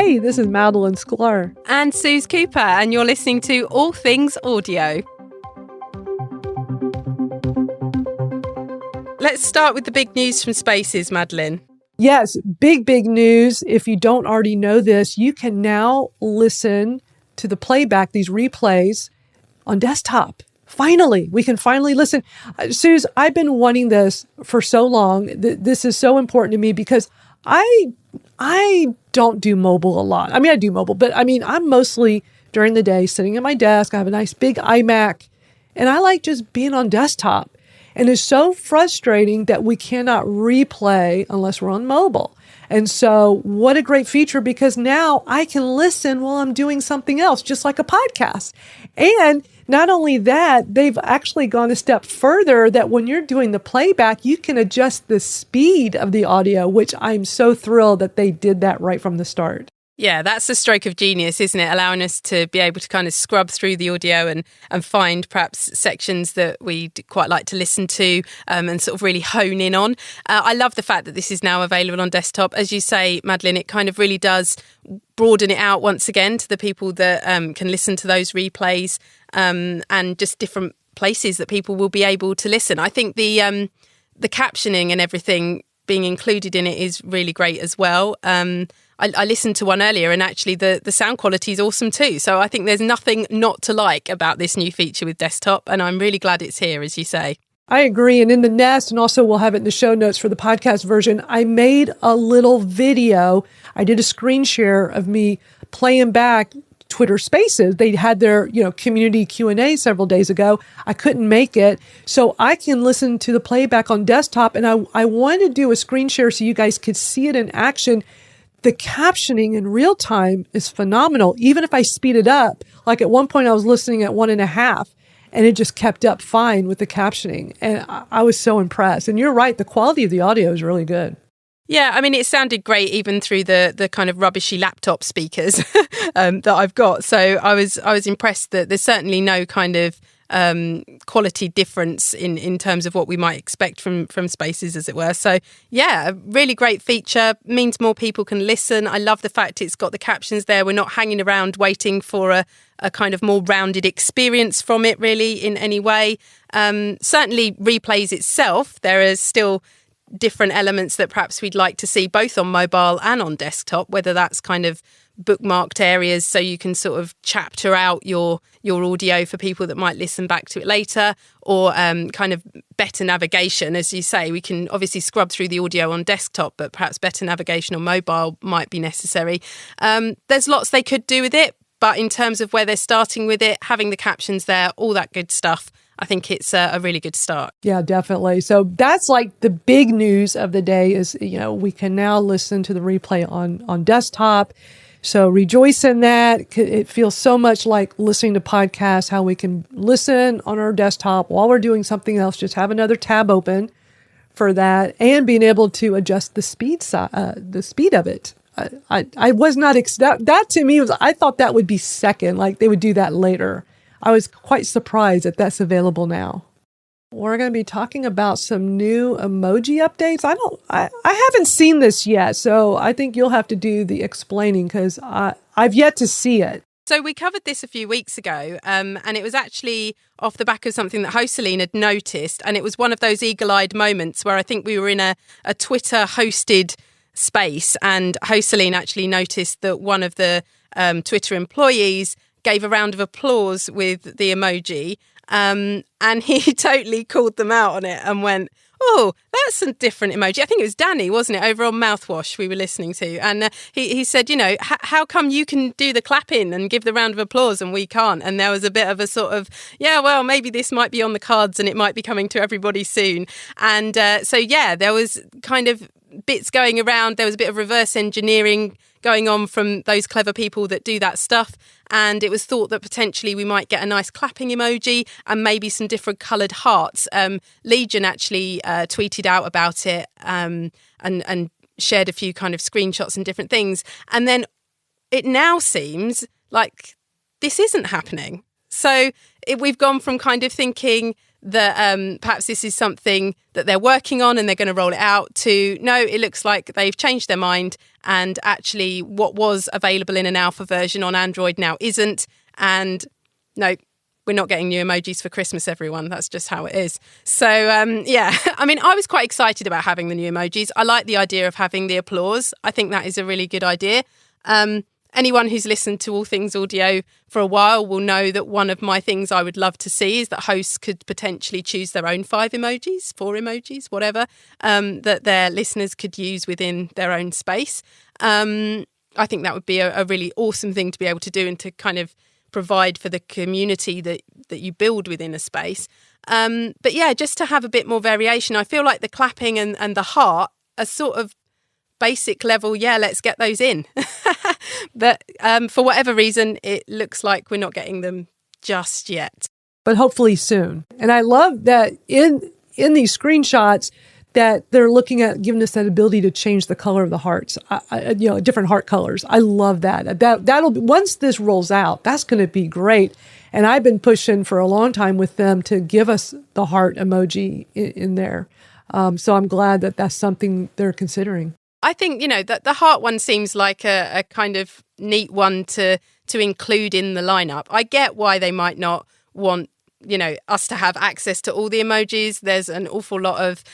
Hey, this is Madeline Sklar. And Suze Cooper, and you're listening to All Things Audio. Let's start with the big news from Spaces, Madeline. Yes, big news. If you don't already know this, you can now listen to the playback, these replays, on desktop. Finally, we can finally listen. Suze, I've been wanting this for so long. This is so important to me because I don't do mobile a lot. I mean, I do mobile, but I mean, I'm mostly during the day sitting at my desk. I have a nice big iMac, and I like just being on desktop. And it's so frustrating that we cannot replay unless we're on mobile. And so what a great feature, because now I can listen while I'm doing something else, just like a podcast. And not only that, they've actually gone a step further that when you're doing the playback, you can adjust the speed of the audio, which I'm so thrilled that they did that right from the start. Yeah, that's a stroke of genius, isn't it? Allowing us to be able to kind of scrub through the audio and find perhaps sections that we'd quite like to listen to and sort of really hone in on. I love the fact that this is now available on desktop. As you say, Madeline, it kind of really does broaden it out once again to the people that can listen to those replays and just different places that people will be able to listen. I think the captioning and everything being included in it is really great as well. I listened to one earlier, and actually the sound quality is awesome too. So I think there's nothing not to like about this new feature with desktop, and I'm really glad it's here, as you say. I agree. And in the Nest, and also we'll have it in the show notes for the podcast version, I made a little video. I did a screen share of me playing back Twitter Spaces. They had their, community Q&A several days ago. I couldn't make it. So I can listen to the playback on desktop. And I wanted to do a screen share so you guys could see it in action. The captioning in real time is phenomenal. Even if I speed it up, like at one point I was listening at 1.5 and it just kept up fine with the captioning. And I was so impressed. And you're right, the quality of the audio is really good. Yeah, I mean, it sounded great even through the kind of rubbishy laptop speakers that I've got. So I was impressed that there's certainly no kind of quality difference in terms of what we might expect from Spaces, as it were. So yeah, a really great feature, means more people can listen. I love the fact it's got the captions there. We're not hanging around waiting for a kind of more rounded experience from it really in any way. Certainly replays itself, there is still different elements that perhaps we'd like to see both on mobile and on desktop, whether that's kind of bookmarked areas so you can sort of chapter out your audio for people that might listen back to it later, or kind of better navigation. As you say, we can obviously scrub through the audio on desktop, but perhaps better navigation on mobile might be necessary. There's lots they could do with it, but in terms of where they're starting with it, having the captions there, all that good stuff, I think it's a really good start. Yeah, definitely. So that's like the big news of the day is, we can now listen to the replay on desktop. So rejoice in that. It feels so much like listening to podcasts, how we can listen on our desktop while we're doing something else, just have another tab open for that, and being able to adjust the speed of it. I was not, that to me was, I thought that would be second, like they would do that later. I was quite surprised that that's available now. We're going to be talking about some new emoji updates. I haven't seen this yet, so I think you'll have to do the explaining because I've yet to see it. So we covered this a few weeks ago, and it was actually off the back of something that Hoseline had noticed, and it was one of those eagle-eyed moments where I think we were in a Twitter-hosted space, and Hoseline actually noticed that one of the Twitter employees gave a round of applause with the emoji, and he totally called them out on it and went, "Oh, that's a different emoji." I think it was Danny, wasn't it, over on Mouthwash we were listening to. And he said, how come you can do the clapping and give the round of applause and we can't? And there was a bit of a sort of, well, maybe this might be on the cards and it might be coming to everybody soon. And there was kind of bits going around. There was a bit of reverse engineering going on from those clever people that do that stuff. And it was thought that potentially we might get a nice clapping emoji and maybe some different coloured hearts. Legion actually tweeted out about it and shared a few kind of screenshots and different things. And then it now seems like this isn't happening. So we've gone from kind of thinking that perhaps this is something that they're working on and they're going to roll it out, to no, it looks like they've changed their mind and actually what was available in an alpha version on Android now isn't. And no, we're not getting new emojis for Christmas, everyone. That's just how it is. So, yeah, I mean, I was quite excited about having the new emojis. I like the idea of having the applause. I think that is a really good idea. Anyone who's listened to All Things Audio for a while will know that one of my things I would love to see is that hosts could potentially choose their own 5 emojis, 4 emojis, whatever, that their listeners could use within their own space. I think that would be a really awesome thing to be able to do and to kind of provide for the community that you build within a space. But yeah, just to have a bit more variation. I feel like the clapping and the heart are sort of basic level, yeah, let's get those in. But for whatever reason, it looks like we're not getting them just yet. But hopefully soon. And I love that in these screenshots that they're looking at giving us that ability to change the color of the hearts, different heart colors. I love that. That'll once this rolls out, that's going to be great. And I've been pushing for a long time with them to give us the heart emoji in there. So I'm glad that that's something they're considering. I think, that the heart one seems like a kind of neat one to include in the lineup. I get why they might not want, us to have access to all the emojis. There's an awful lot of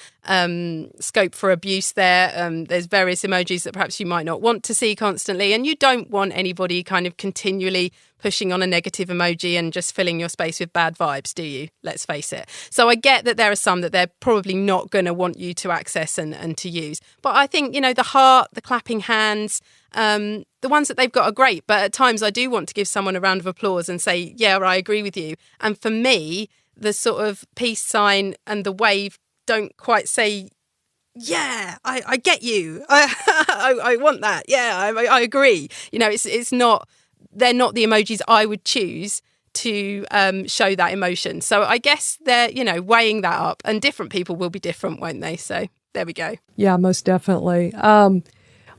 scope for abuse there. There's various emojis that perhaps you might not want to see constantly, and you don't want anybody kind of continually pushing on a negative emoji and just filling your space with bad vibes, do you? Let's face it. So I get that there are some that they're probably not going to want you to access and to use. But I think, the heart, the clapping hands, the ones that they've got are great. But at times I do want to give someone a round of applause and say, yeah, I agree with you. And for me, the sort of peace sign and the wave don't quite say, yeah, I get you. I want that. Yeah, I agree. It's not, they're not the emojis I would choose to show that emotion. So I guess they're, weighing that up, and different people will be different, won't they? So there we go. Yeah, most definitely.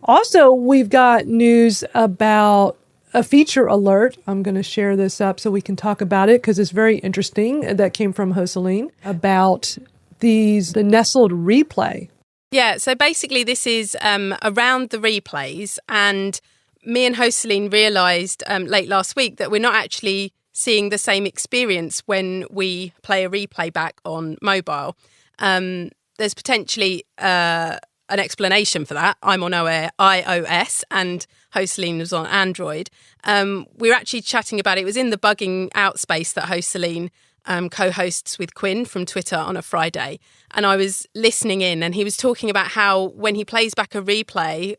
Also, we've got news about a feature alert. I'm going to share this up so we can talk about it because it's very interesting. That came from Jocelyn about the nestled replay. Yeah, so basically this is around the replays, and me and Jocelyn realised late last week that we're not actually seeing the same experience when we play a replay back on mobile. There's potentially an explanation for that. I'm on iOS and Jocelyn was on Android. We were actually chatting about it. It was in the bugging out space that Jocelyn co-hosts with Quinn from Twitter on a Friday. And I was listening in, and he was talking about how when he plays back a replay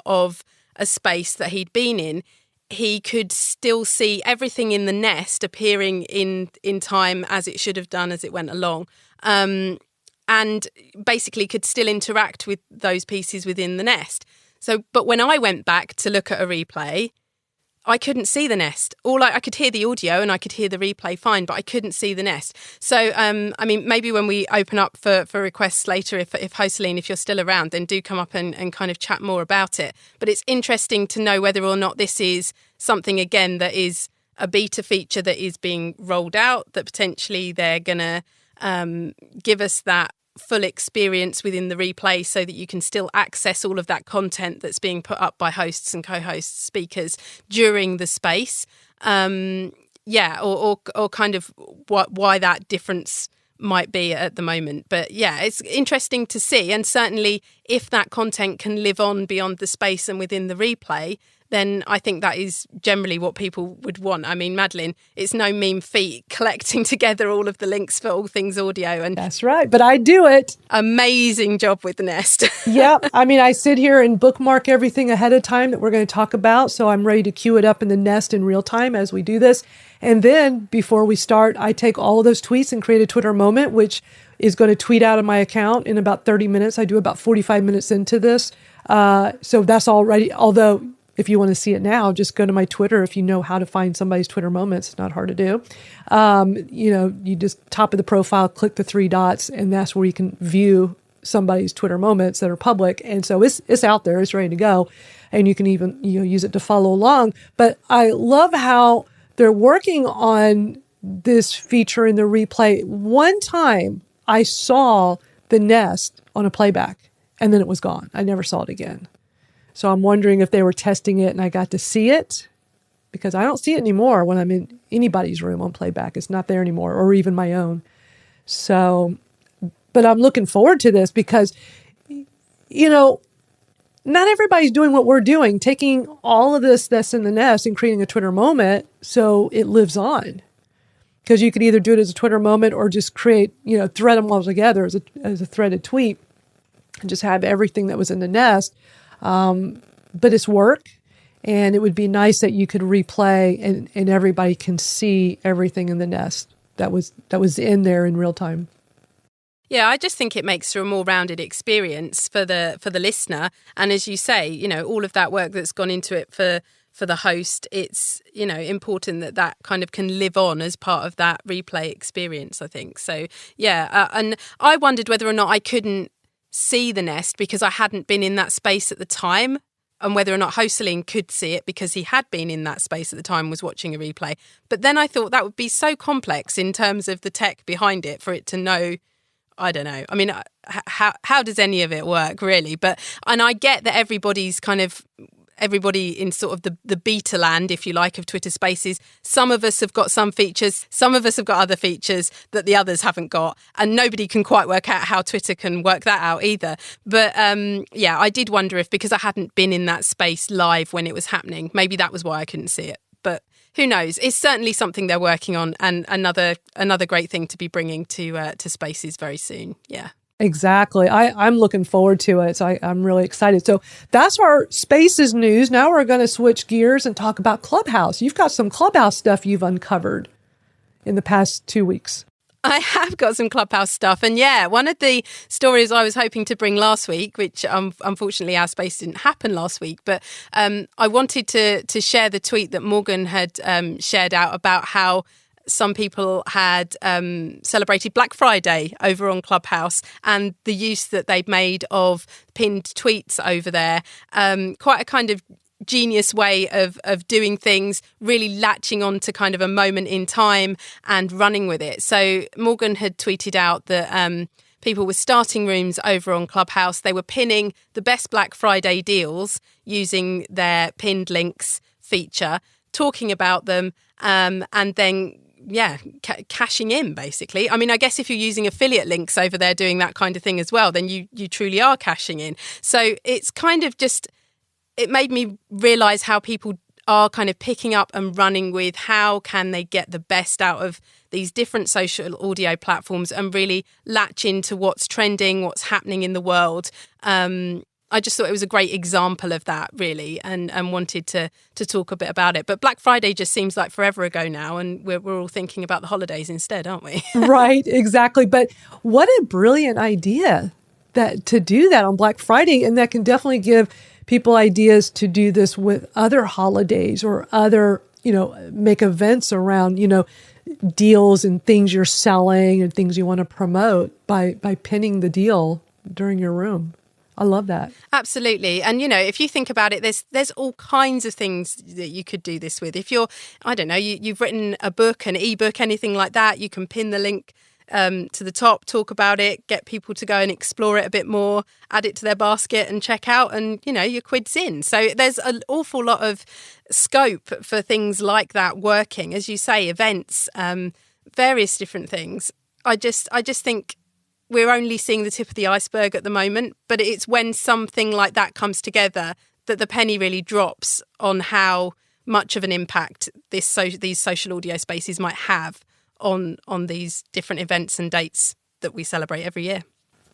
of a space that he'd been in, he could still see everything in the nest appearing in time as it should have done as it went along. And basically could still interact with those pieces within the nest. So, but when I went back to look at a replay, I couldn't see the nest. I could hear the audio and I could hear the replay fine, but I couldn't see the nest. So, maybe when we open up for requests later, if Jocelyn, if you're still around, then do come up and kind of chat more about it. But it's interesting to know whether or not this is something, again, that is a beta feature that is being rolled out, that potentially they're going to give us that full experience within the replay so that you can still access all of that content that's being put up by hosts and co-hosts, speakers during the space. Or kind of why that difference might be at the moment. But yeah, it's interesting to see. And certainly if that content can live on beyond the space and within the replay, then I think that is generally what people would want. I mean, Madeline, it's no mean feat collecting together all of the links for All Things Audio. And that's right, but I do it. Amazing job with the nest. Yep. I mean, I sit here and bookmark everything ahead of time that we're going to talk about. So I'm ready to queue it up in the nest in real time as we do this. And then before we start, I take all of those tweets and create a Twitter moment, which is going to tweet out of my account in about 30 minutes. I do about 45 minutes into this. So that's already, although if you want to see it now, just go to my Twitter. If you know how to find somebody's Twitter moments, it's not hard to do. You just top of the profile, click the 3 dots, and that's where you can view somebody's Twitter moments that are public. And so it's out there, it's ready to go. And you can even use it to follow along. But I love how they're working on this feature in the replay. One time I saw the nest on a playback and then it was gone. I never saw it again. So I'm wondering if they were testing it and I got to see it, because I don't see it anymore when I'm in anybody's room on playback. It's not there anymore, or even my own. So, but I'm looking forward to this because, not everybody's doing what we're doing, taking all of this that's in the nest and creating a Twitter moment so it lives on. Because you could either do it as a Twitter moment or just create, thread them all together as a threaded tweet and just have everything that was in the nest. But it's work, and it would be nice that you could replay and everybody can see everything in the nest that was in there in real time. Yeah, I just think it makes for a more rounded experience for the listener. And as you say, all of that work that's gone into it for the host, it's, important that kind of can live on as part of that replay experience, I think. So, yeah. And I wondered whether or not I couldn't see the nest because I hadn't been in that space at the time, and whether or not Hoseline could see it because he had been in that space at the time, was watching a replay. But then I thought that would be so complex in terms of the tech behind it for it to know. I don't know. I mean, how does any of it work, really? And I get that everybody in sort of the beta land, if you like, of Twitter Spaces, some of us have got some features, some of us have got other features that the others haven't got, and nobody can quite work out how Twitter can work that out either. But I did wonder if, because I hadn't been in that space live when it was happening, maybe that was why I couldn't see it. But who knows? It's certainly something they're working on, and another great thing to be bringing to Spaces very soon. Yeah. Exactly. I'm looking forward to it. So I'm really excited. So that's our Spaces news. Now we're going to switch gears and talk about Clubhouse. You've got some Clubhouse stuff you've uncovered in the past 2 weeks. I have got some Clubhouse stuff. And yeah, one of the stories I was hoping to bring last week, which unfortunately our space didn't happen last week, but I wanted to share the tweet that Morgan had shared out about how some people had celebrated Black Friday over on Clubhouse and the use that they'd made of pinned tweets over there. Quite a kind of genius way of doing things, really latching on to kind of a moment in time and running with it. So Morgan had tweeted out that people were starting rooms over on Clubhouse. They were pinning the best Black Friday deals using their pinned links feature, talking about them, and then cashing in, basically. I mean, I guess if you're using affiliate links over there doing that kind of thing as well, then you truly are cashing in. So it's kind of just, it made me realise how people are kind of picking up and running with how can they get the best out of these different social audio platforms and really latch into what's trending, what's happening in the world. I just thought it was a great example of that, really, and wanted to talk a bit about it. But Black Friday just seems like forever ago now, and we're all thinking about the holidays instead, aren't we? Right, exactly. But what a brilliant idea to do that on Black Friday, and that can definitely give people ideas to do this with other holidays or other, make events around, deals and things you're selling and things you want to promote by pinning the deal during your room. I love that. Absolutely. And, if you think about it, there's all kinds of things that you could do this with. If you're, I don't know, you've written a book, an ebook, anything like that, you can pin the link to the top, talk about it, get people to go and explore it a bit more, add it to their basket and check out, and, your quid's in. So there's an awful lot of scope for things like that working. As you say, events, various different things. I just think we're only seeing the tip of the iceberg at the moment, but it's when something like that comes together that the penny really drops on how much of an impact these social audio spaces might have on these different events and dates that we celebrate every year.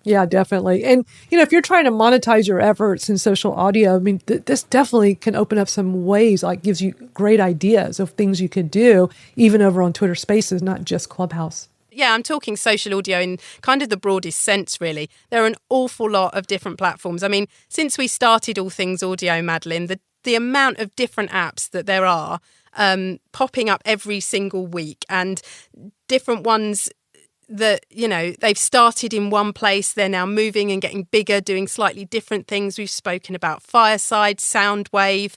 Yeah, definitely. And, if you're trying to monetize your efforts in social audio, I mean, this definitely can open up some ways, like gives you great ideas of things you could do, even over on Twitter Spaces, not just Clubhouse. Yeah, I'm talking social audio in kind of the broadest sense, really. There are an awful lot of different platforms. I mean, since we started All Things Audio, Madeline, the amount of different apps that there are popping up every single week, and different ones that, they've started in one place, they're now moving and getting bigger, doing slightly different things. We've spoken about Fireside, Soundwave,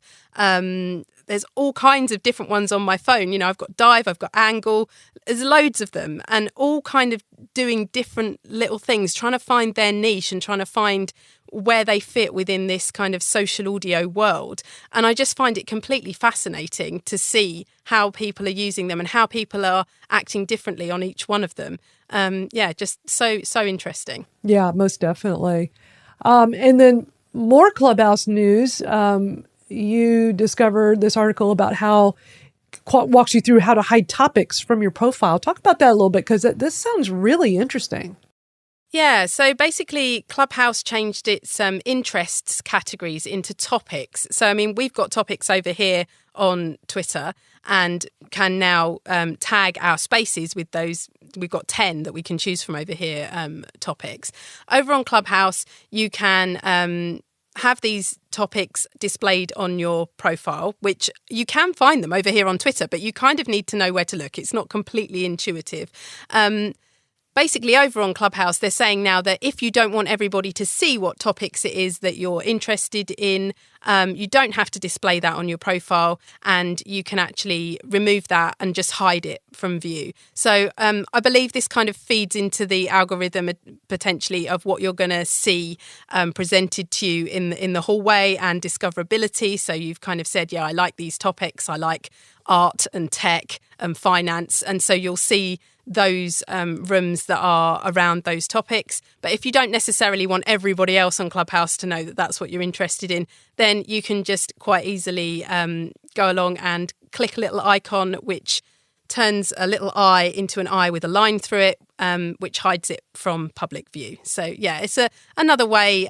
there's all kinds of different ones on my phone. I've got Dive, I've got Angle, there's loads of them, and all kind of doing different little things, trying to find their niche and trying to find where they fit within this kind of social audio world. And I just find it completely fascinating to see how people are using them and how people are acting differently on each one of them. Just so interesting. Yeah, most definitely. And then more Clubhouse news. You discovered this article about how walks you through how to hide topics from your profile. Talk about that a little bit, because this sounds really interesting. Yeah, so basically Clubhouse changed its interests categories into topics. So, I mean, we've got topics over here on Twitter and can now tag our spaces with those. We've got 10 that we can choose from over here, topics. Over on Clubhouse, you can have these topics displayed on your profile, which you can find them over here on Twitter, but you kind of need to know where to look. It's not completely intuitive. Basically, over on Clubhouse, they're saying now that if you don't want everybody to see what topics it is that you're interested in, you don't have to display that on your profile, and you can actually remove that and just hide it from view. So I believe this kind of feeds into the algorithm potentially of what you're going to see presented to you in the hallway and discoverability. So you've kind of said, yeah, I like these topics. I like art and tech and finance. And so you'll see those rooms that are around those topics. But if you don't necessarily want everybody else on Clubhouse to know that that's what you're interested in, then you can just quite easily go along and click a little icon which turns a little eye into an eye with a line through it, which hides it from public view. So yeah, it's another way,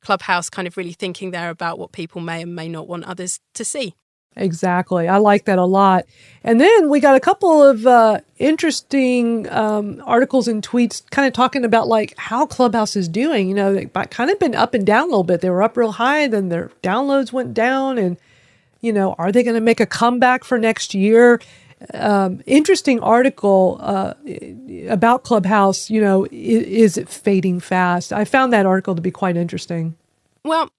Clubhouse kind of really thinking there about what people may and may not want others to see. Exactly. I like that a lot. And then we got a couple of interesting articles and tweets kind of talking about like how Clubhouse is doing. They've kind of been up and down a little bit. They were up real high, then their downloads went down. And, are they going to make a comeback for next year? Interesting article about Clubhouse. Is it fading fast? I found that article to be quite interesting. Well,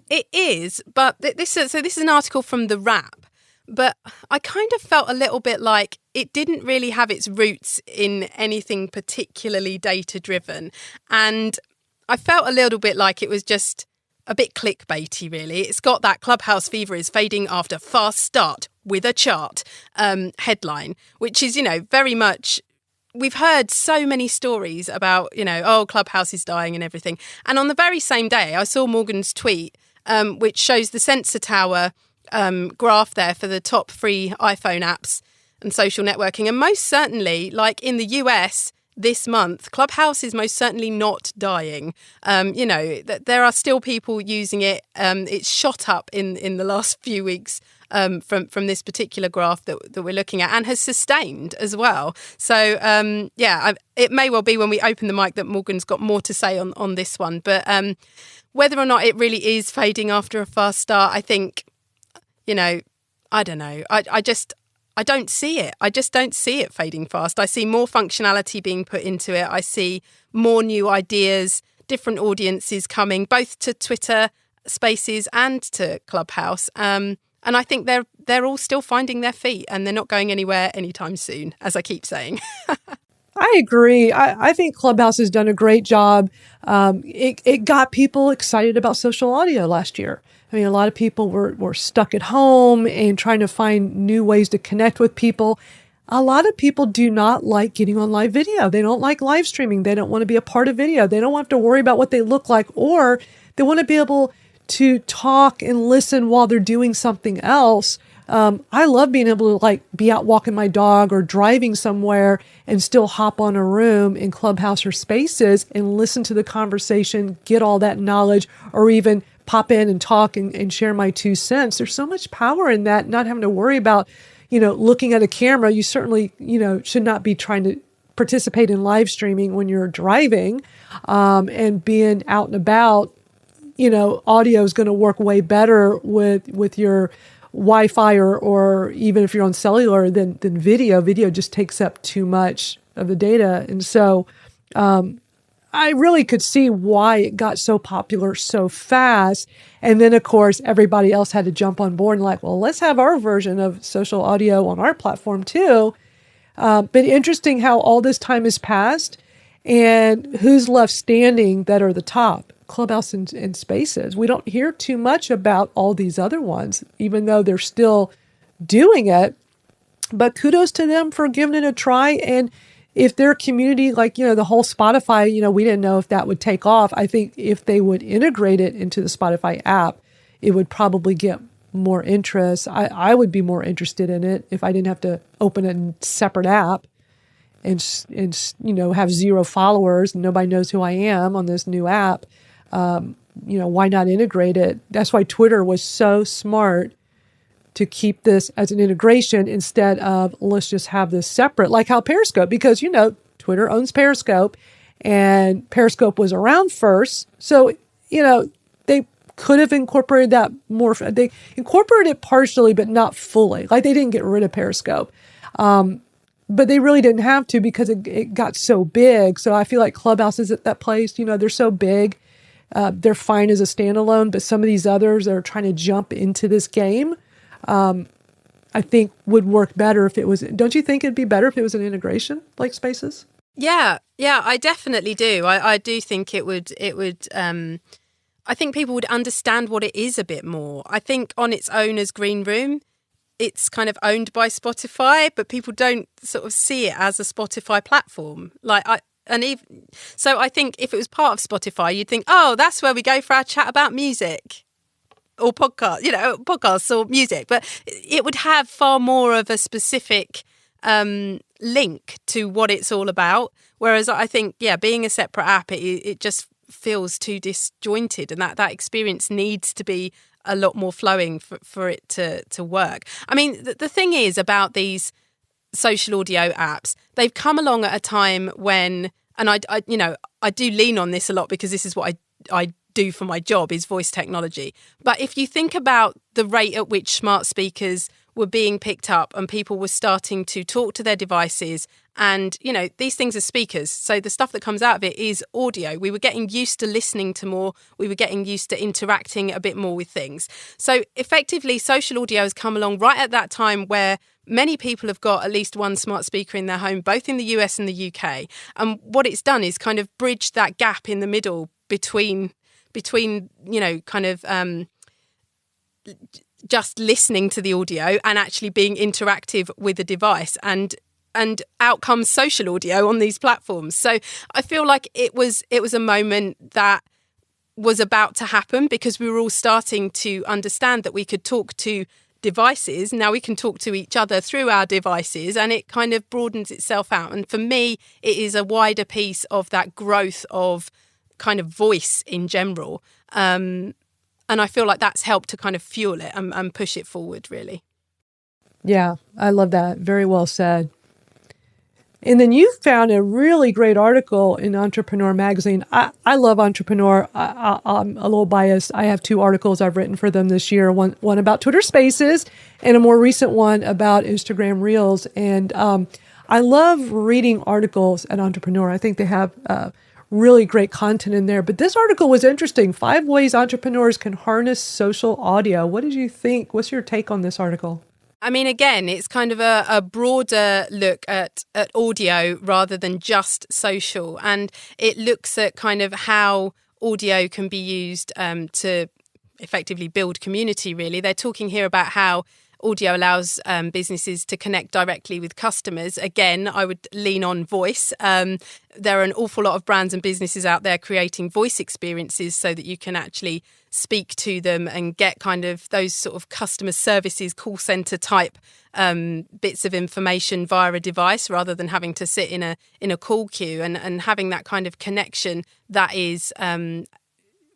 it is, but this is an article from The Wrap, but I kind of felt a little bit like it didn't really have its roots in anything particularly data-driven, and I felt a little bit like it was just a bit clickbaity, really. It's got that Clubhouse fever is fading after fast start with a chart headline, which is, very much... We've heard so many stories about, Clubhouse is dying and everything. And on the very same day, I saw Morgan's tweet, which shows the Sensor Tower graph there for the top 3 iPhone apps and social networking. And most certainly, like in the US this month, Clubhouse is most certainly not dying. There are still people using it. It's shot up in the last few weeks from this particular graph that we're looking at, and has sustained as well. So, it may well be when we open the mic that Morgan's got more to say on this one. But whether or not it really is fading after a fast start, I think, I don't know. I don't see it. I just don't see it fading fast. I see more functionality being put into it. I see more new ideas, different audiences coming, both to Twitter Spaces and to Clubhouse. And I think they're all still finding their feet, and they're not going anywhere anytime soon, as I keep saying. I agree. I think Clubhouse has done a great job. It got people excited about social audio last year. I mean, a lot of people were stuck at home and trying to find new ways to connect with people. A lot of people do not like getting on live video. They don't like live streaming. They don't want to be a part of video. They don't have to worry about what they look like, or they want to be able to talk and listen while they're doing something else. I love being able to be out walking my dog or driving somewhere and still hop on a room in Clubhouse or Spaces and listen to the conversation, get all that knowledge, or even pop in and talk and share my 2 cents. There's so much power in that, not having to worry about, looking at a camera. You certainly, should not be trying to participate in live streaming when you're driving, and being out and about. Audio is going to work way better with your Wi-Fi or even if you're on cellular than video. Video just takes up too much of the data. And so I really could see why it got so popular so fast. And then, of course, everybody else had to jump on board and like, well, let's have our version of social audio on our platform too. But interesting how all this time has passed and who's left standing that are the top, Clubhouse and Spaces. We don't hear too much about all these other ones, even though they're still doing it. But kudos to them for giving it a try. And if their community, like, the whole Spotify, we didn't know if that would take off. I think if they would integrate it into the Spotify app, it would probably get more interest. I would be more interested in it if I didn't have to open a separate app and have 0 followers and nobody knows who I am on this new app. Why not integrate it? That's why Twitter was so smart to keep this as an integration instead of let's just have this separate, like how Periscope, because, Twitter owns Periscope and Periscope was around first. So, they could have incorporated that more. They incorporated it partially, but not fully. Like they didn't get rid of Periscope. But they really didn't have to because it got so big. So I feel like Clubhouse is at that place. They're so big. They're fine as a standalone, but some of these others that are trying to jump into this game, I think would work better if it was. Don't you think it'd be better if it was an integration like Spaces? Yeah, I definitely do. I do think it would. I think people would understand what it is a bit more. I think on its own as Green Room, it's kind of owned by Spotify, but people don't sort of see it as a Spotify platform. So I think if it was part of Spotify, you'd think, oh, that's where we go for our chat about music or podcasts or music. But it would have far more of a specific link to what it's all about. Whereas I think, being a separate app, it just feels too disjointed, and that experience needs to be a lot more flowing for it to work. I mean, the thing is about these social audio apps, they've come along at a time when, and I do lean on this a lot because this is what I do for my job is voice technology. But if you think about the rate at which smart speakers were being picked up and people were starting to talk to their devices, and these things are speakers, so the stuff that comes out of it is audio. We were getting used to listening to more, we were getting used to interacting a bit more with things. So effectively social audio has come along right at that time where many people have got at least one smart speaker in their home, both in the US and the UK. And what it's done is kind of bridged that gap in the middle between just listening to the audio and actually being interactive with the device, and out comes social audio on these platforms. So I feel like it was a moment that was about to happen because we were all starting to understand that we could talk to devices. Now we can talk to each other through our devices, and it kind of broadens itself out. And for me, it is a wider piece of that growth of kind of voice in general. And I feel like that's helped to kind of fuel it and push it forward, really. Yeah, I love that. Very well said. And then you found a really great article in Entrepreneur Magazine. I love Entrepreneur. I'm a little biased. I have 2 articles I've written for them this year. One about Twitter Spaces and a more recent one about Instagram Reels. And I love reading articles at Entrepreneur. I think they have really great content in there. But this article was interesting. 5 ways entrepreneurs can harness social audio. What did you think? What's your take on this article? I mean, again, it's kind of a broader look at audio rather than just social. And it looks at kind of how audio can be used to effectively build community, really. They're talking here about how audio allows businesses to connect directly with customers. Again, I would lean on voice. There are an awful lot of brands and businesses out there creating voice experiences so that you can actually speak to them and get kind of those sort of customer services, call center type bits of information via a device rather than having to sit in a call queue, and having that kind of connection that is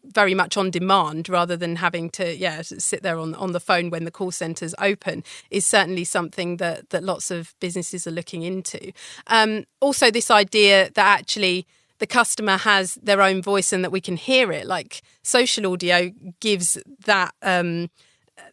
very much on demand rather than having to sit there on the phone when the call centre's open is certainly something that lots of businesses are looking into. Also, this idea that actually the customer has their own voice and that we can hear it, like social audio gives that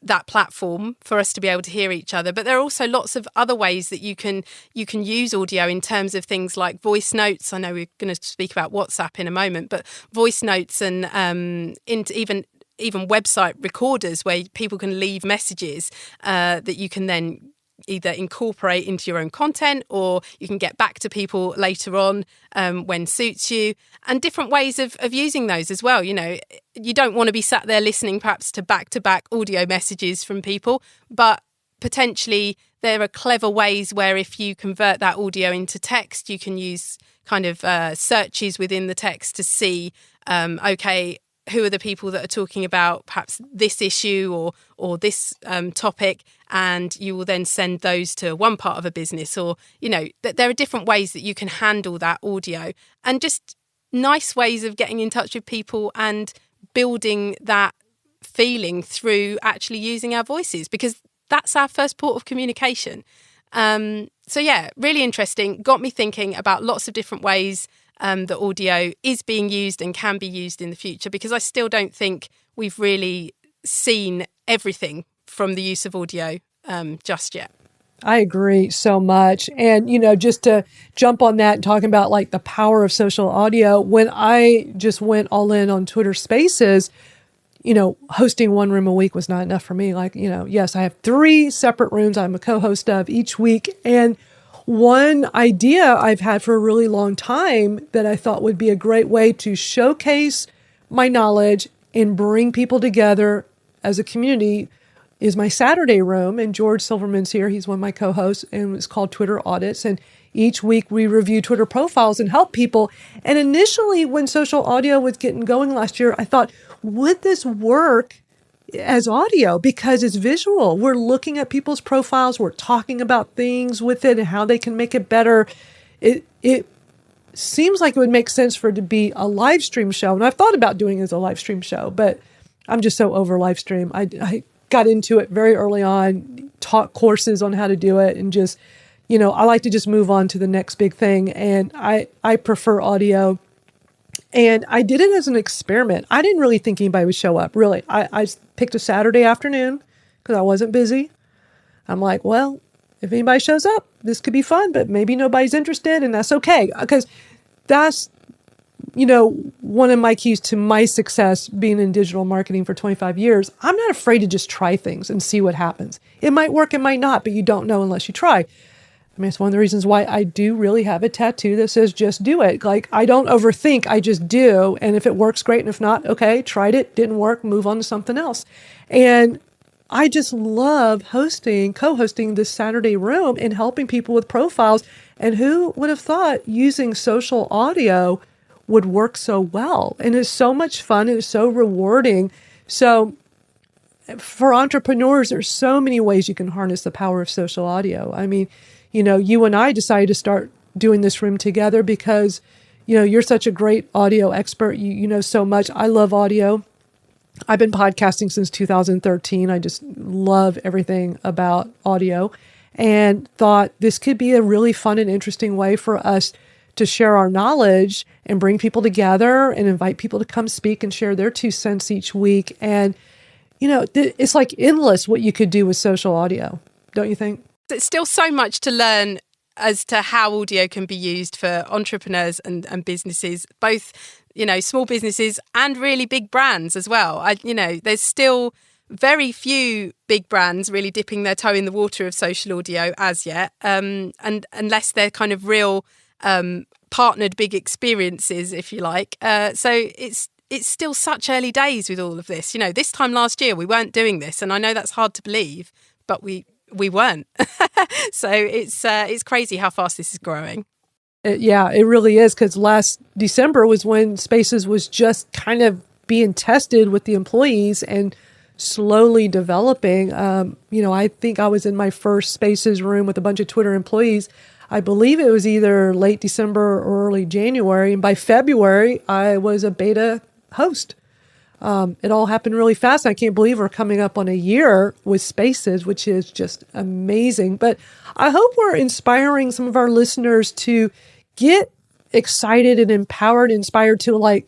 that platform for us to be able to hear each other. But there are also lots of other ways that you can use audio in terms of things like voice notes. I know we're going to speak about WhatsApp in a moment, but voice notes and into even website recorders where people can leave messages that you can then either incorporate into your own content, or you can get back to people later on when suits you, and different ways of using those as well. You know, you don't want to be sat there listening perhaps to back audio messages from people, but potentially there are clever ways where if you convert that audio into text, you can use kind of searches within the text to see, okay, who are the people that are talking about perhaps this issue or this topic, and you will then send those to one part of a business. Or, you know, there are different ways that you can handle that audio, and just nice ways of getting in touch with people and building that feeling through actually using our voices, because that's our first port of communication. So yeah, really interesting. Got me thinking about lots of different ways that audio is being used and can be used in the future, because I still don't think we've really seen everything from the use of audio just yet. I agree so much. And, you know, just to jump on that and talking about like the power of social audio, when I just went all in on Twitter Spaces, you know, hosting one room a week was not enough for me. Like, you know, yes, I have 3 separate rooms I'm a co-host of each week. And one idea I've had for a really long time that I thought would be a great way to showcase my knowledge and bring people together as a community is my Saturday room. And George Silverman's here. He's one of my co-hosts, and it's called Twitter Audits. And each week we review Twitter profiles and help people. And initially when social audio was getting going last year, I thought, would this work as audio? Because it's visual. We're looking at people's profiles. We're talking about things with it and how they can make it better. It seems like it would make sense for it to be a live stream show. And I've thought about doing it as a live stream show, but I'm just so over live stream. I got into it very early on, taught courses on how to do it, and just, you know, I like to just move on to the next big thing. And I prefer audio. And I did it as an experiment. I didn't really think anybody would show up, really. I picked a Saturday afternoon because I wasn't busy. I'm like, well, if anybody shows up, this could be fun, but maybe nobody's interested, and that's okay. Because that's, you know, one of my keys to my success being in digital marketing for 25 years. I'm not afraid to just try things and see what happens. It might work, it might not, but you don't know unless you try. I mean, it's one of the reasons why I do really have a tattoo that says, just do it. Like, I don't overthink, I just do. And if it works, great. And if not, okay, tried it, didn't work, move on to something else. And I just love co-hosting this Saturday room and helping people with profiles. And who would have thought using social audio would work so well? And it's so much fun. It's so rewarding. So for entrepreneurs, there's so many ways you can harness the power of social audio. I mean, you know, you and I decided to start doing this room together because, you know, you're such a great audio expert. You know so much. I love audio. I've been podcasting since 2013. I just love everything about audio, and thought this could be a really fun and interesting way for us to share our knowledge and bring people together and invite people to come speak and share their 2 cents each week. And, you know, it's like endless what you could do with social audio, don't you think? There's still so much to learn as to how audio can be used for entrepreneurs and businesses, both, you know, small businesses and really big brands as well. You know, there's still very few big brands really dipping their toe in the water of social audio as yet, and unless they're kind of real partnered big experiences, if you like. So it's still such early days with all of this. You know, this time last year we weren't doing this, and I know that's hard to believe, but we weren't. So it's crazy how fast this is growing. Yeah, it really is, because last December was when Spaces was just kind of being tested with the employees and slowly developing. You know, I think I was in my first Spaces room with a bunch of Twitter employees. I believe it was either late December or early January. And by February, I was a beta host. It all happened really fast. I can't believe we're coming up on a year with Spaces, which is just amazing. But I hope we're inspiring some of our listeners to get excited and empowered, inspired to like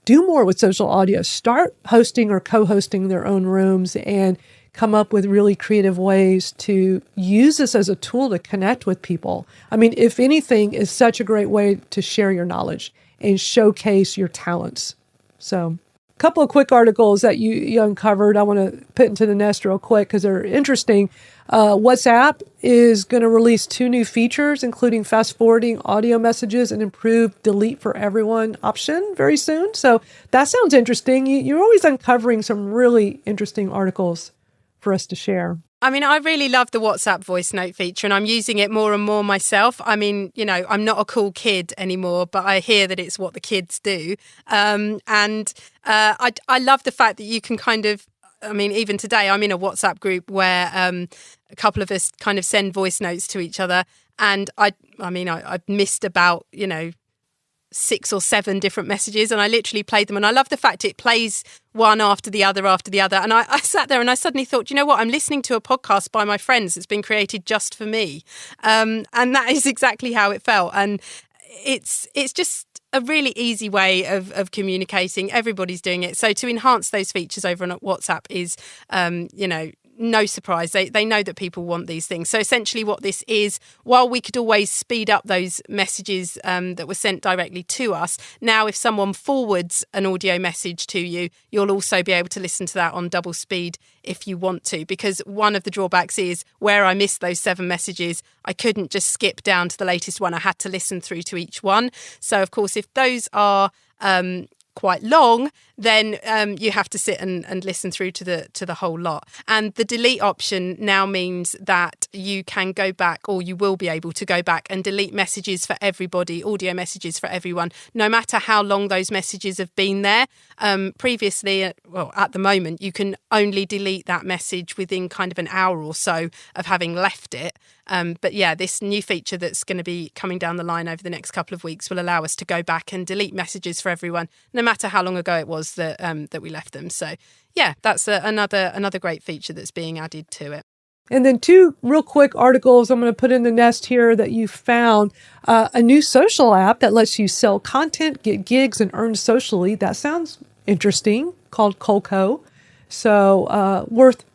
do more with social audio. Start hosting or co-hosting their own rooms and come up with really creative ways to use this as a tool to connect with people. I mean, if anything, is such a great way to share your knowledge and showcase your talents. So a couple of quick articles that you uncovered I want to put into the nest real quick because they're interesting. WhatsApp is going to release 2 new features, including fast forwarding audio messages and improved delete for everyone option very soon. So that sounds interesting. You're always uncovering some really interesting articles for us to share. I mean, I really love the WhatsApp voice note feature and I'm using it more and more myself. I mean, you know, I'm not a cool kid anymore, but I hear that it's what the kids do. I love the fact that you can kind of, I mean, even today, I'm in a WhatsApp group where a couple of us kind of send voice notes to each other. And I missed about, 6 or 7 different messages and I literally played them. And I love the fact it plays one after the other. And I sat there and I suddenly thought, you know what? I'm listening to a podcast by my friends that's been created just for me. And that is exactly how it felt. And it's just a really easy way of communicating. Everybody's doing it. So to enhance those features over on WhatsApp is, no surprise. They know that people want these things. So essentially what this is, while we could always speed up those messages that were sent directly to us, now if someone forwards an audio message to you, you'll also be able to listen to that on double speed if you want to. Because one of the drawbacks is where I missed those 7 messages, I couldn't just skip down to the latest one. I had to listen through to each one. So of course, if those are quite long, then you have to sit and listen through to the whole lot. And the delete option now means that you can go back, or you will be able to go back and delete messages for everybody, audio messages for everyone, no matter how long those messages have been there. Previously, at the moment, you can only delete that message within kind of an hour or so of having left it. But yeah, this new feature that's going to be coming down the line over the next couple of weeks will allow us to go back and delete messages for everyone, no matter how long ago it was that we left them. So yeah, that's another great feature that's being added to it. And then 2 real quick articles I'm going to put in the nest here that you found. A new social app that lets you sell content, get gigs, and earn socially. That sounds interesting, called Colco. So worth,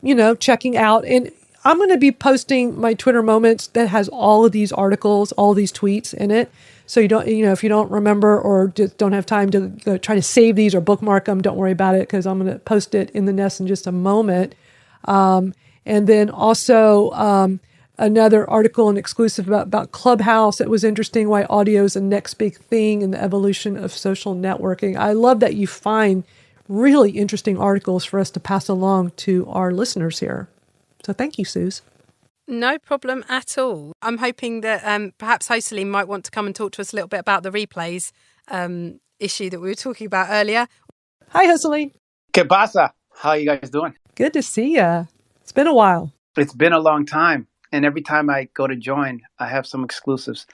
checking out. And I'm going to be posting my Twitter moments that has all of these articles, all these tweets in it. So you don't, if you don't remember or just don't have time to try to save these or bookmark them, don't worry about it because I'm going to post it in the nest in just a moment. And then also another article, an exclusive about Clubhouse. It was interesting why audio is the next big thing in the evolution of social networking. I love that you find really interesting articles for us to pass along to our listeners here. So thank you, Suze. No problem at all. I'm hoping that perhaps Jocelyn might want to come and talk to us a little bit about the replays issue that we were talking about earlier. Hi, Jocelyn. ¿Qué pasa? How are you guys doing? Good to see you. It's been a while. It's been a long time. And every time I go to join, I have some exclusives.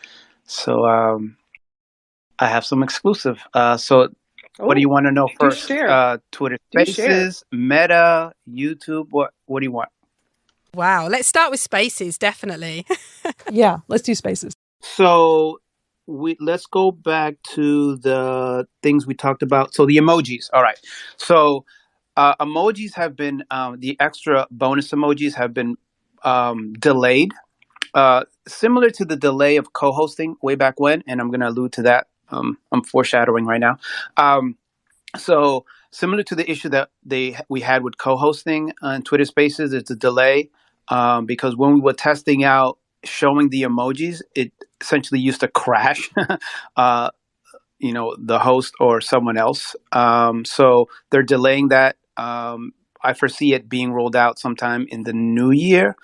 So I have some exclusive. What do you want to know first? Twitter Spaces, Meta, YouTube. What do you want? Wow. Let's start with Spaces, definitely. Yeah, let's do Spaces. So let's go back to the things we talked about. So the emojis. All right. So emojis have been, the extra bonus emojis have been delayed, similar to the delay of co-hosting way back when. And I'm going to allude to that. I'm foreshadowing right now. So similar to the issue that we had with co-hosting on Twitter Spaces, it's a delay because when we were testing out showing the emojis, it essentially used to crash, the host or someone else. So they're delaying that. I foresee it being rolled out sometime in the new year.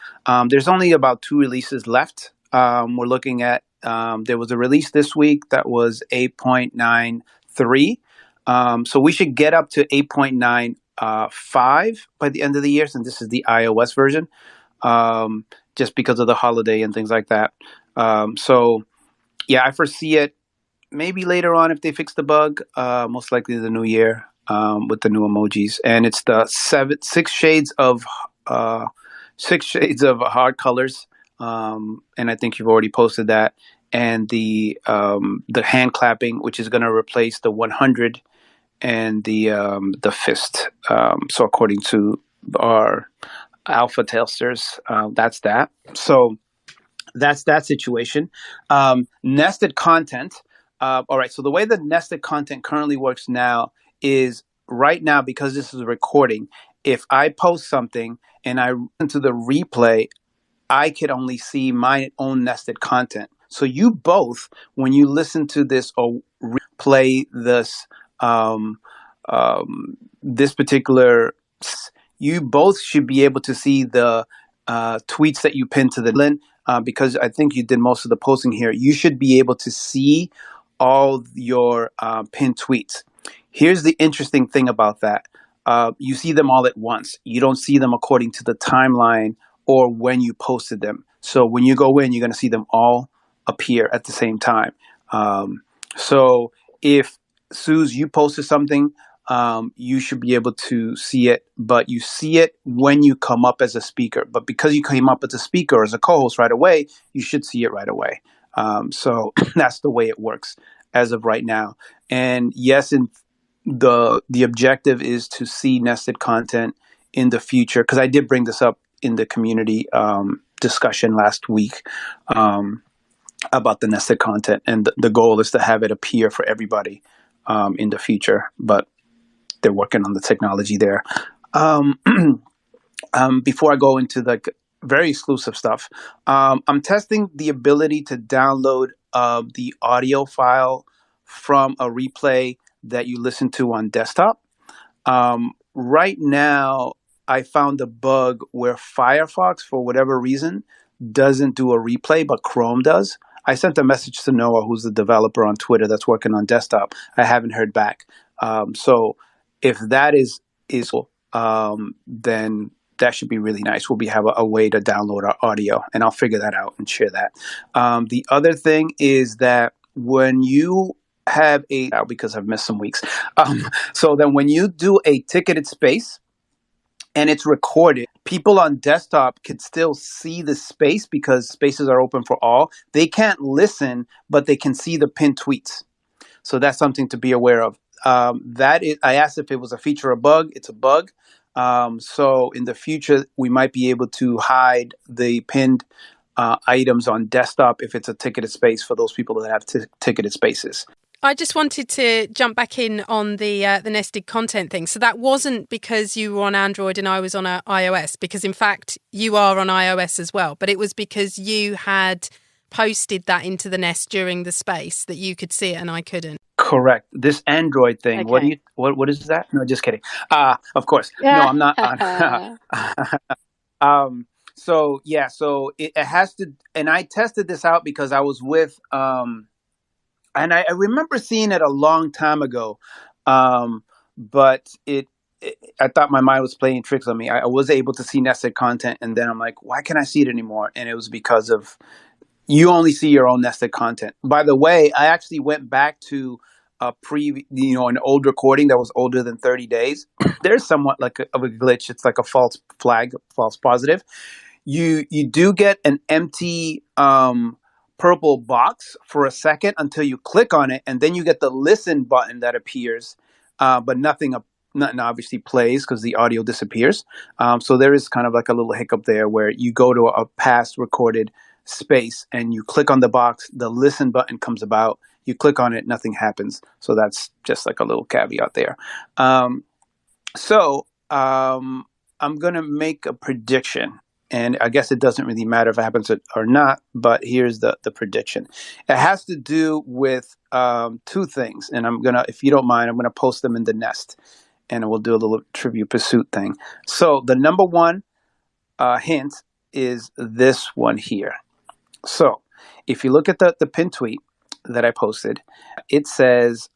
There's only about 2 releases left. We're looking at, there was a release this week that was 8.93. So we should get up to 8.95 by the end of the year, since this is the iOS version, just because of the holiday and things like that. So yeah, I foresee it maybe later on if they fix the bug, most likely the new year, with the new emojis. And it's the 6 shades of hard colors. And I think you've already posted that. And the hand clapping, which is going to replace the 100 and the fist. So according to our alpha testers, that's that. So that's that situation. Nested content. All right. So the way that nested content currently works now is right now, because this is a recording, if I post something and I listen to the replay, I could only see my own nested content. So you both, when you listen to this or replay this particular, you both should be able to see the tweets that you pinned to the link. Because I think you did most of the posting here. You should be able to see all your pinned tweets. Here's the interesting thing about that. You see them all at once. You don't see them according to the timeline or when you posted them. So when you go in, you're going to see them all appear at the same time. So if, Suze, you posted something, you should be able to see it, but you see it when you come up as a speaker. But because you came up as a speaker or as a co-host right away, you should see it right away. So that's the way it works as of right now. And yes, the objective is to see nested content in the future, because I did bring this up in the community discussion last week about the nested content, and the goal is to have it appear for everybody in the future, but they're working on the technology there. Before I go into the very exclusive stuff, I'm testing the ability to download the audio file from a replay that you listen to on desktop. Right now, I found a bug where Firefox, for whatever reason, doesn't do a replay, but Chrome does. I sent a message to Noah, who's the developer on Twitter that's working on desktop. I haven't heard back. So if that is then that should be really nice. We'll have a way to download our audio, and I'll figure that out and share that. The other thing is that when you have because I've missed some weeks. So then when you do a ticketed space and it's recorded, people on desktop can still see the space because spaces are open for all. They can't listen, but they can see the pinned tweets. So that's something to be aware of. I asked if it was a feature or a bug. It's a bug. So in the future, we might be able to hide the pinned items on desktop if it's a ticketed space for those people that have ticketed spaces. I just wanted to jump back in on the nested content thing. So that wasn't because you were on Android and I was on iOS, because in fact you are on iOS as well. But it was because you had posted that into the Nest during the space that you could see it and I couldn't. Correct. This Android thing. Okay. What is that? No, just kidding. Of course. No, I'm not. So it has to. And I tested this out because I was with. And I remember seeing it a long time ago, but I thought my mind was playing tricks on me. I was able to see nested content, and then I'm like, why can't I see it anymore? And it was because of you only see your own nested content. By the way, I actually went back to an old recording that was older than 30 days. There's somewhat of a glitch. It's like a false flag, false positive. You do get an empty purple box for a second until you click on it, and then you get the listen button that appears, but nothing obviously plays because the audio disappears. So there is kind of like a little hiccup there where you go to a past recorded space and you click on the box, the listen button comes about, you click on it, nothing happens. So that's just like a little caveat there. So I'm going to make a prediction. And I guess it doesn't really matter if it happens or not, but here's the prediction. It has to do with two things. And if you don't mind, I'm going to post them in the Nest. And we'll do a little Trivia Pursuit thing. So the number one hint is this one here. So if you look at the pinned tweet that I posted, it says,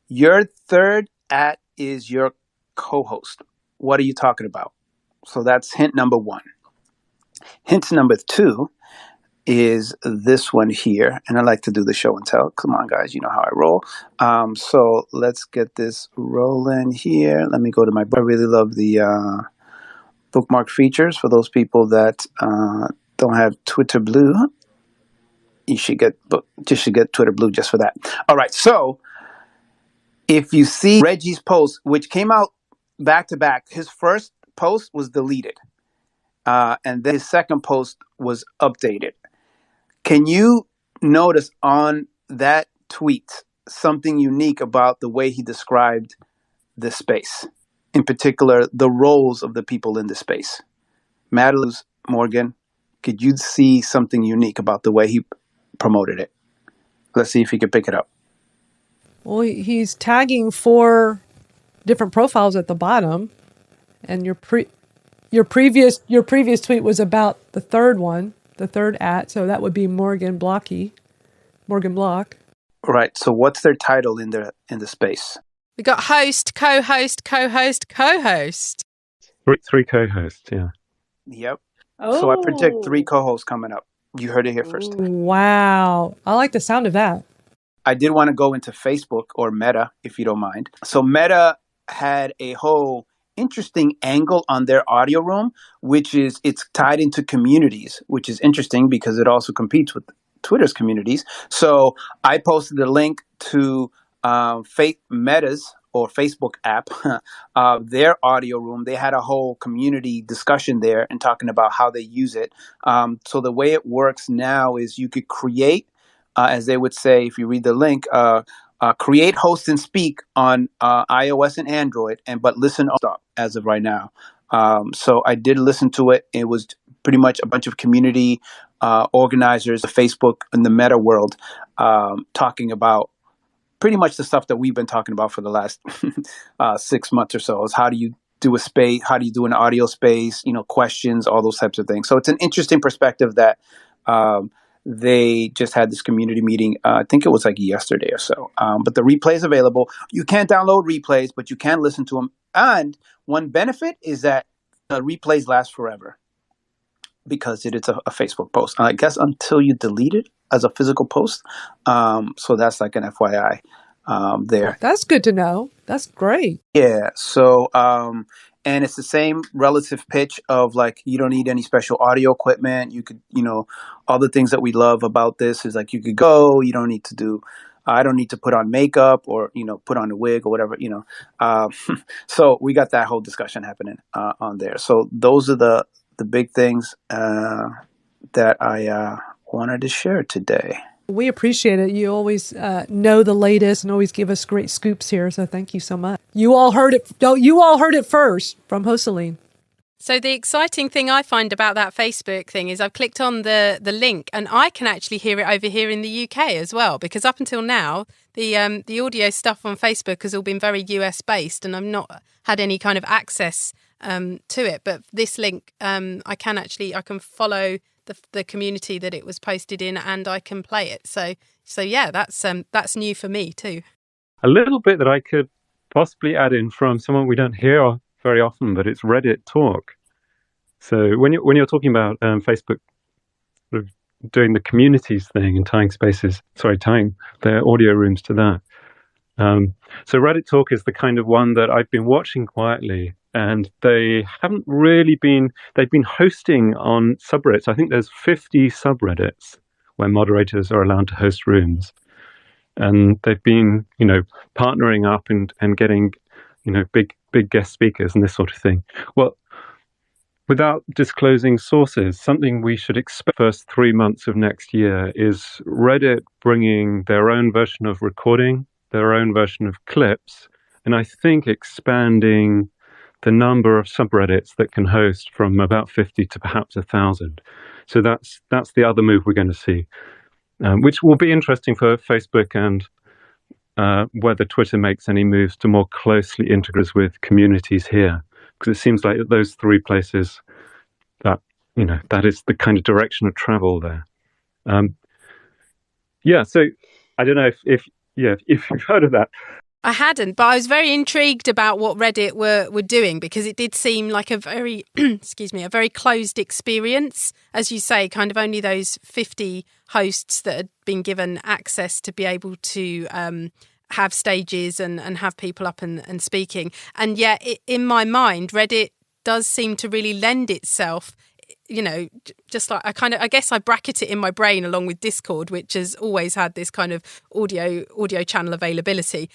your third @ is your co-host. What are you talking about? So that's hint number one. Hint number two is this one here. And I like to do the show and tell. Come on, guys. You know how I roll. So let's get this rolling here. Let me go to my book. I really love the bookmark features. For those people that don't have Twitter Blue, you should get Twitter Blue just for that. All right. So If you see Reggie's post, which came out back to back, his first post was deleted, and then his second post was updated. Can you notice on that tweet something unique about the way he described the space? In particular, the roles of the people in the space. Madeline, Morgan, could you see something unique about the way he promoted it? Let's see if he can pick it up. Well, he's tagging 4 different profiles at the bottom, and your previous tweet was about the third one, the third @, so that would be Morgan Block. Right. So what's their title in the space? We got host, co-host, co-host, co-host. 3 co-hosts, yeah. Yep. Oh. So I predict 3 co-hosts coming up. You heard it here first. Wow. I like the sound of that. I did want to go into Facebook or Meta, if you don't mind. So Meta had a whole interesting angle on their audio room, which is it's tied into communities, which is interesting because it also competes with Twitter's communities. So I posted the link to Meta's or Facebook app, their audio room. They had a whole community discussion there and talking about how they use it. So the way it works now is you could create, as they would say, if you read the link, create, host, and speak on iOS and Android, but listen stop as of right now. So I did listen to it. It was pretty much a bunch of community organizers of Facebook in the Meta world talking about pretty much the stuff that we've been talking about for the last 6 months or so. Is how do you do a space? How do you do an audio space? Questions, all those types of things. So it's an interesting perspective that they just had this community meeting. I think it was like yesterday or so. But the replay is available. You can't download replays, but you can listen to them. And one benefit is that the replays last forever because it is a Facebook post. I guess until you delete it as a physical post. So that's like an FYI there. That's good to know. That's great. Yeah. So, and it's the same relative pitch of like, you don't need any special audio equipment. You could, all the things that we love about this is like, you could go, you don't need to do, I don't need to put on makeup or, put on a wig or whatever, So we got that whole discussion happening on there. So those are the big things that I wanted to share today. We appreciate it. You always know the latest and always give us great scoops here. So thank you so much. You all heard it. You all heard it first from Jocelyn. So the exciting thing I find about that Facebook thing is I've clicked on the link and I can actually hear it over here in the UK as well, because up until now, the audio stuff on Facebook has all been very US based and I've not had any kind of access to it. But this link, I can follow the community that it was posted in and I can play it. So yeah, that's new for me too. A little bit that I could possibly add in from someone we don't hear very often, but it's Reddit talk. So when you're talking about Facebook sort of doing the communities thing and tying their audio rooms to that. So Reddit talk is the kind of one that I've been watching quietly, and they haven't really they've been hosting on subreddits. I think there's 50 subreddits where moderators are allowed to host rooms. And they've been, partnering up and getting, big guest speakers and this sort of thing. Well, without disclosing sources, something we should expect first 3 months of next year is Reddit bringing their own version of recording, their own version of clips, and I think expanding the number of subreddits that can host from about 50 to perhaps 1,000. So that's the other move we're going to see, which will be interesting for Facebook and whether Twitter makes any moves to more closely integrate with communities here, because it seems like those 3 places that that is the kind of direction of travel there. So I don't know if you've heard of that. I hadn't, but I was very intrigued about what Reddit were doing, because it did seem like a very, a very closed experience. As you say, kind of only those 50 hosts that had been given access to be able to have stages and have people up and speaking. And yet, in my mind, Reddit does seem to really lend itself, just like I guess I bracket it in my brain along with Discord, which has always had this kind of audio channel availability.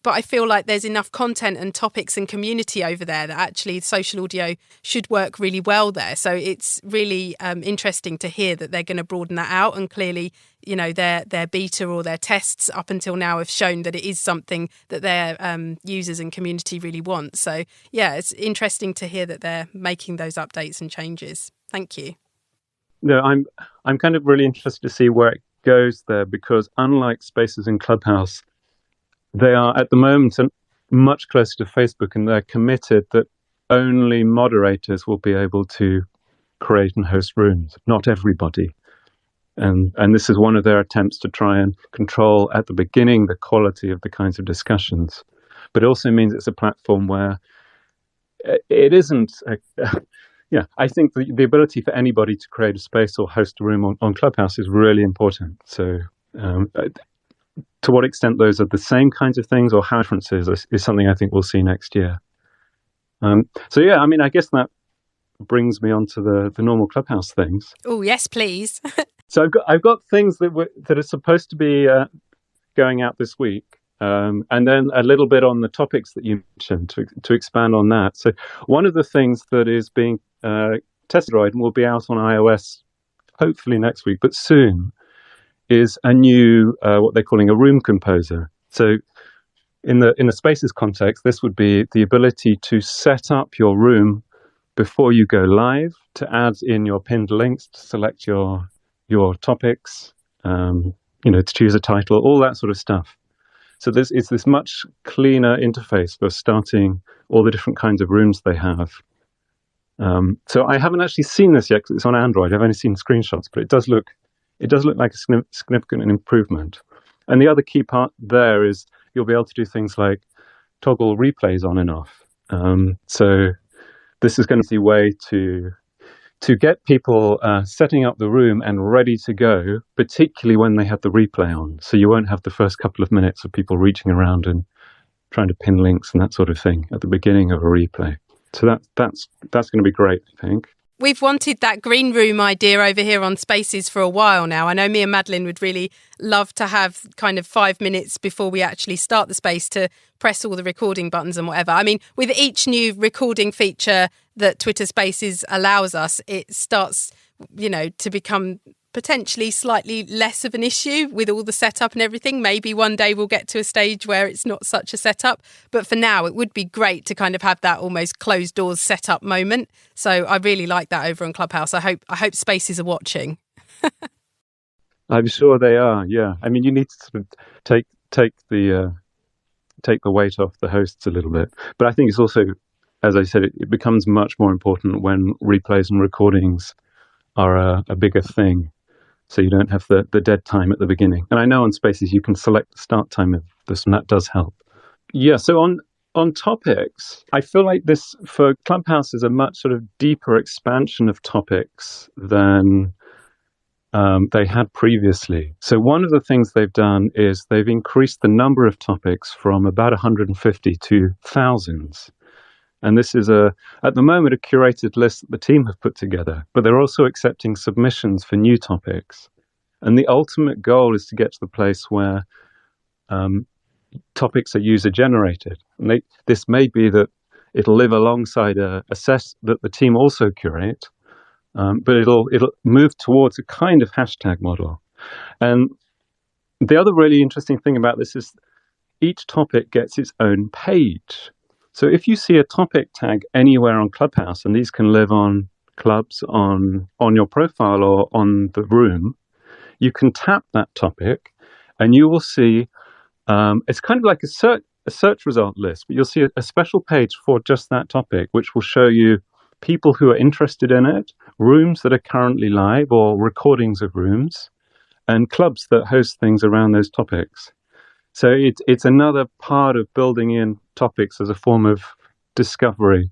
but I feel like there's enough content and topics and community over there that actually social audio should work really well there. So it's really interesting to hear that they're going to broaden that out, and clearly, you know, their beta or their tests up until now have shown that it is something that their users and community really want. So yeah, it's interesting to hear that they're making those updates and changes. Thank you. No, I'm kind of really interested to see where it goes there, because unlike Spaces in Clubhouse, they are at the moment much closer to Facebook, and they're committed that only moderators will be able to create and host rooms, not everybody. And this is one of their attempts to try and control at the beginning the quality of the kinds of discussions. But it also means it's a platform where it isn't. Yeah, I think the ability for anybody to create a space or host a room on Clubhouse is really important. So to what extent those are the same kinds of things or how differences is something I think we'll see next year. So yeah, I mean, I guess that brings me on to the normal Clubhouse things. Oh yes, please. So I've got things that are supposed to be going out this week, and then a little bit on the topics that you mentioned to expand on that. So one of the things that is being tested and will be out on iOS hopefully next week, but soon, is a new what they're calling a room composer. So in the Spaces context, this would be the ability to set up your room before you go live, to add in your pinned links, to select your topics, to choose a title, all that sort of stuff. So it's this much cleaner interface for starting all the different kinds of rooms they have. So I haven't actually seen this yet because it's on Android. I've only seen screenshots, but it does look like a significant improvement. And the other key part there is you'll be able to do things like toggle replays on and off. So this is going to be a way to get people setting up the room and ready to go, particularly when they have the replay on. So you won't have the first couple of minutes of people reaching around and trying to pin links and that sort of thing at the beginning of a replay. So that's going to be great, I think. We've wanted that green room idea over here on Spaces for a while now. I know me and Madeline would really love to have kind of 5 minutes before we actually start the space to press all the recording buttons and whatever. I mean, with each new recording feature that Twitter Spaces allows us, it starts, to become potentially slightly less of an issue with all the setup and everything. Maybe one day we'll get to a stage where it's not such a setup. But for now, it would be great to kind of have that almost closed doors setup moment. So I really like that over on Clubhouse. I hope Spaces are watching. I'm sure they are. Yeah, I mean, you need to sort of take the weight off the hosts a little bit. But I think it's also, as I said, it becomes much more important when replays and recordings are a bigger thing. So you don't have the dead time at the beginning. And I know on Spaces you can select the start time of this, and that does help. Yeah, so on topics, I feel like this, for Clubhouse, is a much sort of deeper expansion of topics than they had previously. So one of the things they've done is they've increased the number of topics from about 150 to thousands. And this is at the moment, a curated list that the team have put together, but they're also accepting submissions for new topics. And the ultimate goal is to get to the place where topics are user generated. And this may be that it'll live alongside a set that the team also curate, but it'll move towards a kind of hashtag model. And the other really interesting thing about this is each topic gets its own page. So if you see a topic tag anywhere on Clubhouse, and these can live on clubs, on your profile or on the room, you can tap that topic and you will see, it's kind of like a search result list, but you'll see a special page for just that topic, which will show you people who are interested in it, rooms that are currently live or recordings of rooms, and clubs that host things around those topics. So it's another part of building in topics as a form of discovery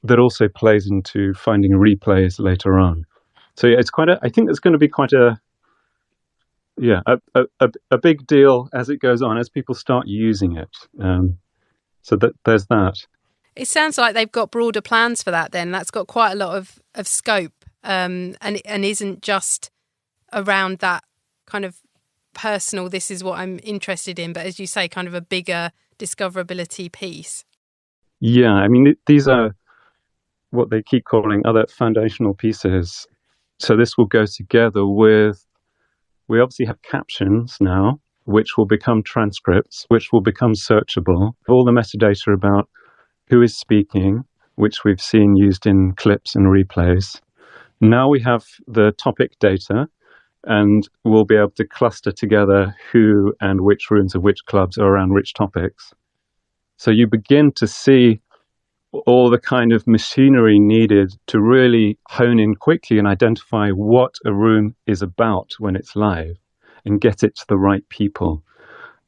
that also plays into finding replays later on. So yeah, it's I think it's going to be quite a big deal as it goes on, as people start using it. So there's that. It sounds like they've got broader plans for that then. That's got quite a lot of scope, and isn't just around that kind of personal, this is what I'm interested in, but as you say, kind of a bigger discoverability piece. Yeah, I mean, these are what they keep calling other foundational pieces. So this will go together with, we obviously have captions now, which will become transcripts, which will become searchable. All the metadata about who is speaking, which we've seen used in clips and replays. Now we have the topic data, and we'll be able to cluster together who and which rooms of which clubs are around which topics. So you begin to see all the kind of machinery needed to really hone in quickly and identify what a room is about when it's live and get it to the right people.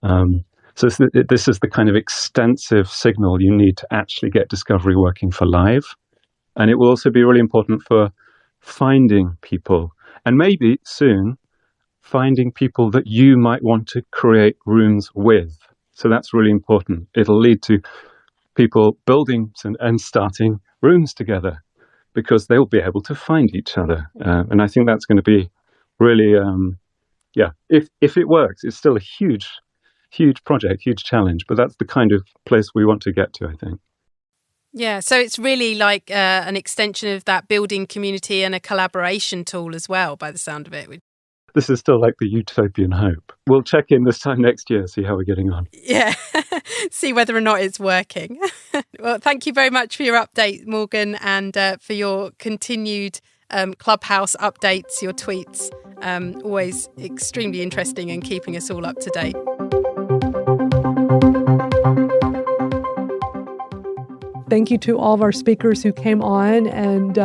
So this is the kind of extensive signal you need to actually get discovery working for live. And it will also be really important for finding people, and maybe soon finding people that you might want to create rooms with. So that's really important. It'll lead to people building and starting rooms together because they'll be able to find each other. And I think that's going to be really, if it works, it's still a huge project, huge challenge, but that's the kind of place we want to get to, I think. Yeah, so it's really like an extension of that building community and a collaboration tool as well, by the sound of it. This is still like the utopian hope. We'll check in this time next year, see how we're getting on. Yeah, see whether or not it's working. Well, thank you very much for your update, Morgan, and for your continued Clubhouse updates, your tweets. Always extremely interesting and keeping us all up to date. Thank you to all of our speakers who came on and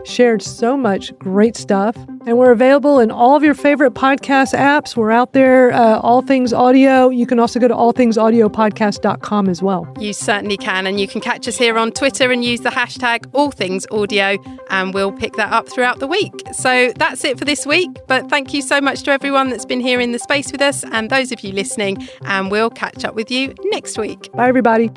shared so much great stuff. And we're available in all of your favorite podcast apps. We're out there, All Things Audio. You can also go to allthingsaudiopodcast.com as well. You certainly can. And you can catch us here on Twitter and use the hashtag AllThingsAudio, and we'll pick that up throughout the week. So that's it for this week. But thank you so much to everyone that's been here in the space with us and those of you listening. And we'll catch up with you next week. Bye, everybody.